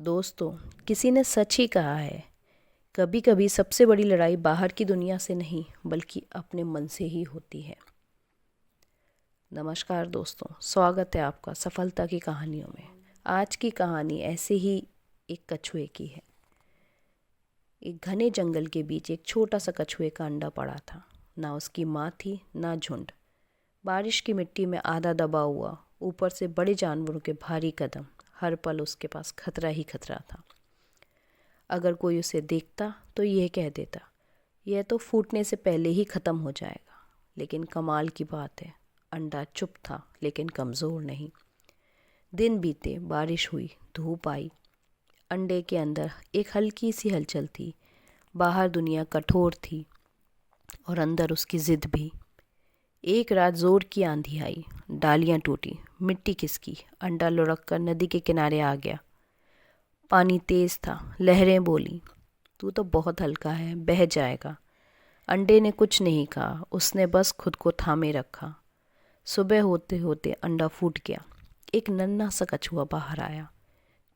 दोस्तों, किसी ने सच ही कहा है, कभी कभी सबसे बड़ी लड़ाई बाहर की दुनिया से नहीं बल्कि अपने मन से ही होती है। नमस्कार दोस्तों, स्वागत है आपका सफलता की कहानियों में। आज की कहानी ऐसे ही एक कछुए की है। एक घने जंगल के बीच एक छोटा सा कछुए का अंडा पड़ा था। ना उसकी माँ थी ना झुंड। बारिश की मिट्टी में आधा दबा हुआ, ऊपर से बड़े जानवरों के भारी कदम, हर पल उसके पास खतरा ही खतरा था। अगर कोई उसे देखता तो यह कह देता, यह तो फूटने से पहले ही ख़त्म हो जाएगा। लेकिन कमाल की बात है, अंडा चुप था लेकिन कमज़ोर नहीं। दिन बीते, बारिश हुई, धूप आई। अंडे के अंदर एक हल्की सी हलचल थी। बाहर दुनिया कठोर थी और अंदर उसकी ज़िद भी। एक रात ज़ोर की आंधी आई, डालियाँ टूटी, मिट्टी खिसकी, अंडा लुढ़क कर नदी के किनारे आ गया। पानी तेज था, लहरें बोली, तू तो बहुत हल्का है, बह जाएगा। अंडे ने कुछ नहीं कहा, उसने बस खुद को थामे रखा। सुबह होते होते अंडा फूट गया। एक नन्हा सा कछुआ बाहर आया,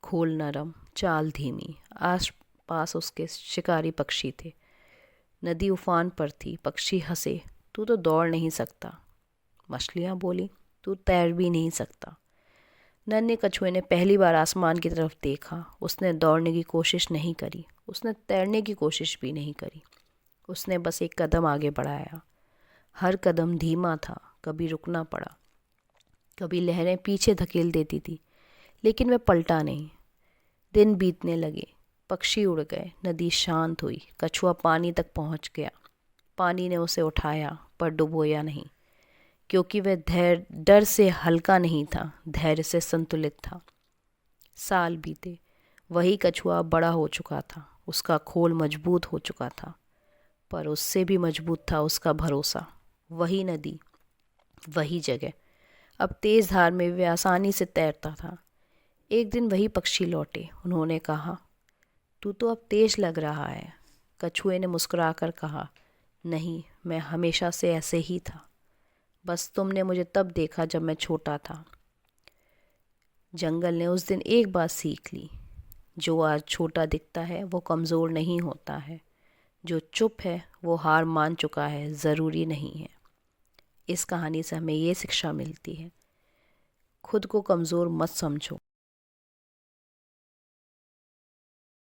खोल नरम, चाल धीमी। आस पास उसके शिकारी पक्षी थे। नदी उफान पर थी। पक्षी हंसे, तू तो दौड़ नहीं सकता। मछलियाँ बोली, तू तैर भी नहीं सकता। नन्हे कछुए ने पहली बार आसमान की तरफ देखा। उसने दौड़ने की कोशिश नहीं करी, उसने तैरने की कोशिश भी नहीं करी। उसने बस एक कदम आगे बढ़ाया। हर कदम धीमा था, कभी रुकना पड़ा, कभी लहरें पीछे धकेल देती थी, लेकिन वह पलटा नहीं। दिन बीतने लगे, पक्षी उड़ गए, नदी शांत हुई, कछुआ पानी तक पहुंच गया। पानी ने उसे उठाया पर डुबोया नहीं, क्योंकि वह डर से हल्का नहीं था, धैर्य से संतुलित था। साल बीते, वही कछुआ बड़ा हो चुका था, उसका खोल मजबूत हो चुका था, पर उससे भी मजबूत था उसका भरोसा। वही नदी, वही जगह। अब तेज धार में वे आसानी से तैरता था। एक दिन वही पक्षी लौटे। उन्होंने कहा, तू तो अब तेज लग रहा है। कछुए ने मुस्कुराकर कहा, नहीं, मैं हमेशा से ऐसे ही था, बस तुमने मुझे तब देखा जब मैं छोटा था। जंगल ने उस दिन एक बात सीख ली, जो आज छोटा दिखता है वो कमज़ोर नहीं होता है, जो चुप है वो हार मान चुका है, ज़रूरी नहीं है। इस कहानी से हमें ये शिक्षा मिलती है, खुद को कमज़ोर मत समझो,